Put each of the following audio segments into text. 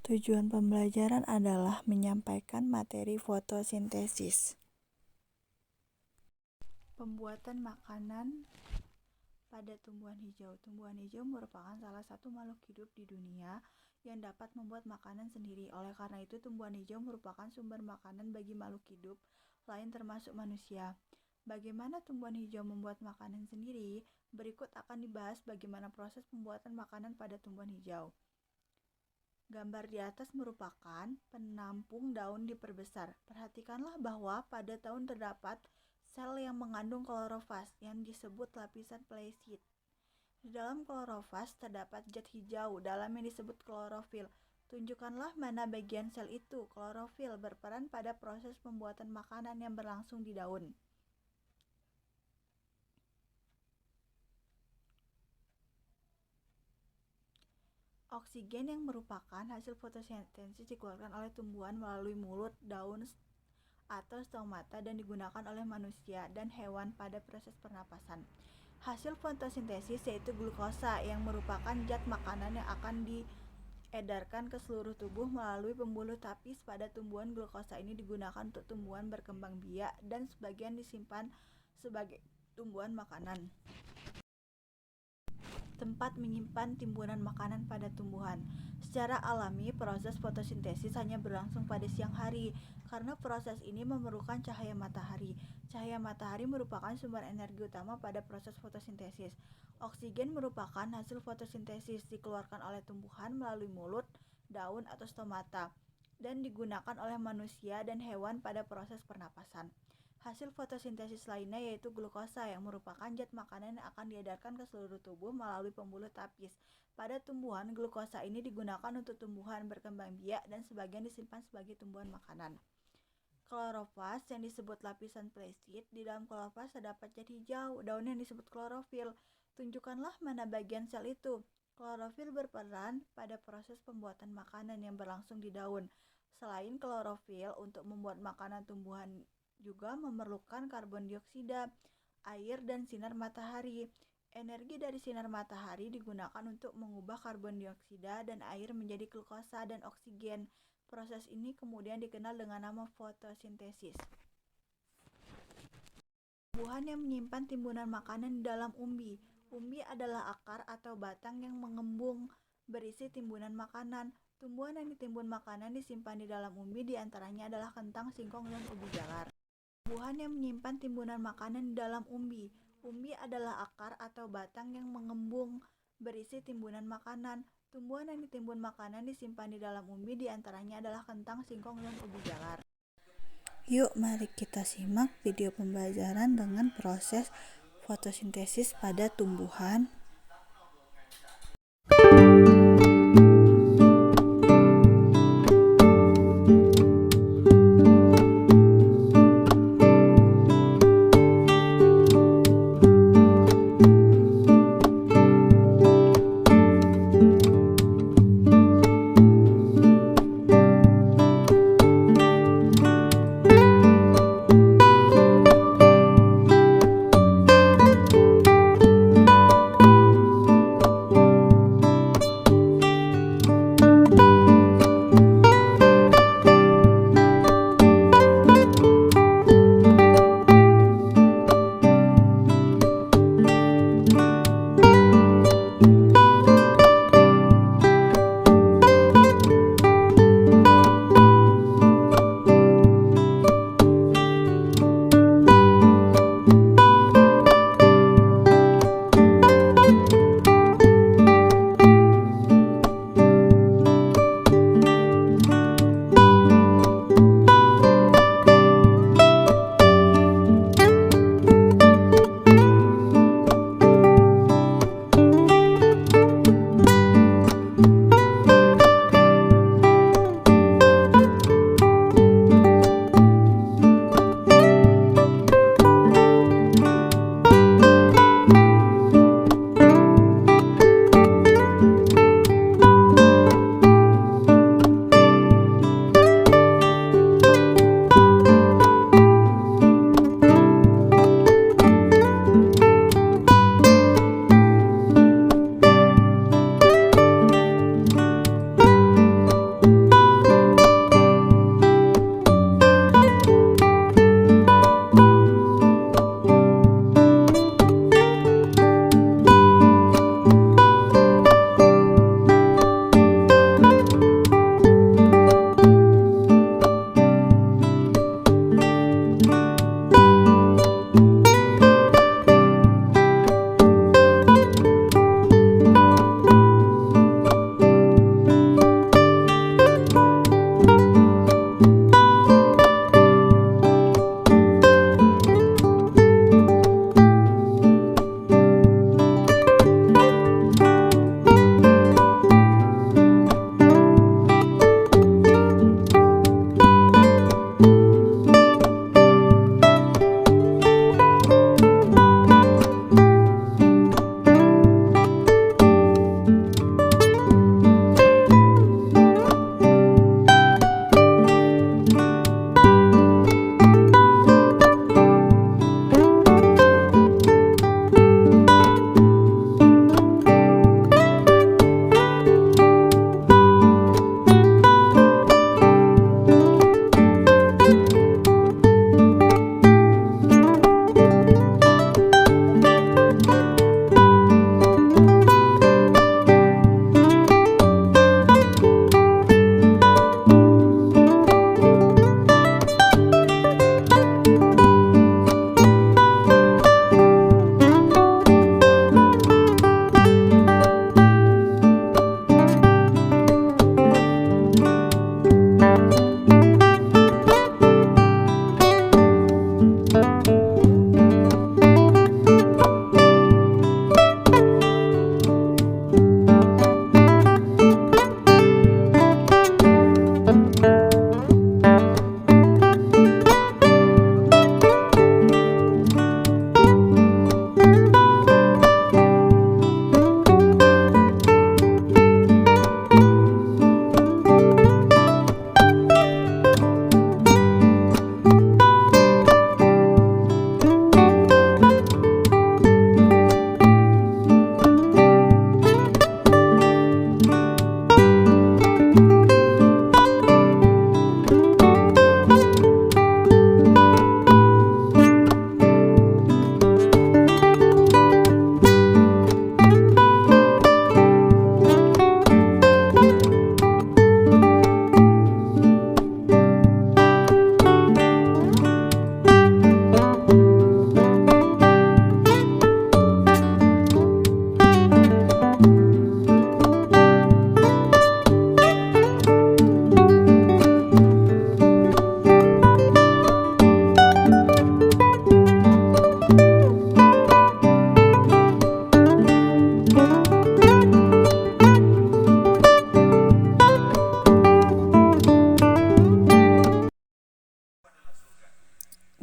Tujuan pembelajaran adalah menyampaikan materi fotosintesis. Pembuatan makanan pada tumbuhan hijau. Tumbuhan hijau merupakan salah satu makhluk hidup di dunia yang dapat membuat makanan sendiri. Oleh karena itu, tumbuhan hijau merupakan sumber makanan bagi makhluk hidup lain termasuk manusia. Bagaimana tumbuhan hijau membuat makanan sendiri? Berikut akan dibahas bagaimana proses pembuatan makanan pada tumbuhan hijau. Gambar di atas merupakan penampung daun diperbesar. Perhatikanlah bahwa pada daun terdapat sel yang mengandung klorofas yang disebut lapisan pleisit. Di dalam klorofas terdapat zat hijau dalam yang disebut klorofil. Tunjukkanlah mana bagian sel itu. Klorofil berperan pada proses pembuatan makanan yang berlangsung di daun. Oksigen yang merupakan hasil fotosintesis dikeluarkan oleh tumbuhan melalui mulut, daun, atau stomata dan digunakan oleh manusia dan hewan pada proses pernapasan. Hasil fotosintesis yaitu glukosa yang merupakan zat makanan yang akan diedarkan ke seluruh tubuh melalui pembuluh tapis pada tumbuhan. Glukosa ini digunakan untuk tumbuhan berkembang biak dan sebagian disimpan sebagai tumbuhan makanan. Tempat menyimpan timbunan makanan pada tumbuhan. Secara alami, proses fotosintesis hanya berlangsung pada siang hari karena proses ini memerlukan cahaya matahari. Cahaya matahari merupakan sumber energi utama pada proses fotosintesis. Oksigen merupakan hasil fotosintesis dikeluarkan oleh tumbuhan melalui mulut, daun, atau stomata dan digunakan oleh manusia dan hewan pada proses pernapasan. Hasil fotosintesis lainnya yaitu glukosa yang merupakan zat makanan yang akan diedarkan ke seluruh tubuh melalui pembuluh tapis. Pada tumbuhan, glukosa ini digunakan untuk tumbuhan berkembang biak dan sebagian disimpan sebagai tumbuhan makanan. Klorofas yang disebut lapisan pleisit. Di dalam klorofas terdapat zat hijau, daun yang disebut klorofil. Tunjukkanlah mana bagian sel itu. Klorofil berperan pada proses pembuatan makanan yang berlangsung di daun. Selain klorofil, untuk membuat makanan tumbuhan juga memerlukan karbon dioksida, air, dan sinar matahari. Energi dari sinar matahari digunakan untuk mengubah karbon dioksida dan air menjadi glukosa dan oksigen. Proses ini kemudian dikenal dengan nama fotosintesis. Tumbuhan yang menyimpan timbunan makanan di dalam umbi. Umbi adalah akar atau batang yang mengembung berisi timbunan makanan. Tumbuhan yang ditimbun makanan disimpan di dalam umbi, diantaranya adalah kentang, singkong, dan ubi jalar. Tumbuhan yang menyimpan timbunan makanan di dalam umbi. Umbi adalah akar atau batang yang mengembung berisi timbunan makanan. Tumbuhan yang ditimbun makanan disimpan di dalam umbi, diantaranya adalah kentang, singkong, dan ubi jalar. Yuk, mari kita simak video pembelajaran dengan proses fotosintesis pada tumbuhan.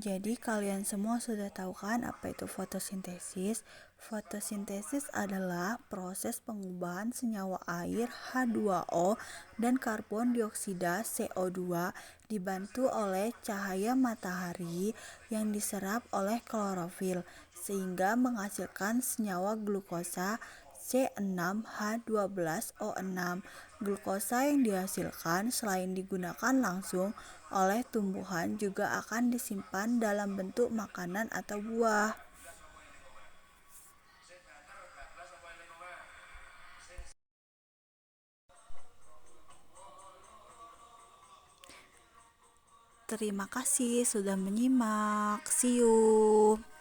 Jadi kalian semua sudah tahu kan apa itu fotosintesis? Fotosintesis adalah proses pengubahan senyawa air H2O dan karbon dioksida CO2 dibantu oleh cahaya matahari yang diserap oleh klorofil sehingga menghasilkan senyawa glukosa C6H12O6. Glukosa yang dihasilkan selain digunakan langsung oleh tumbuhan juga akan disimpan dalam bentuk makanan atau buah. Terima kasih sudah menyimak. See you.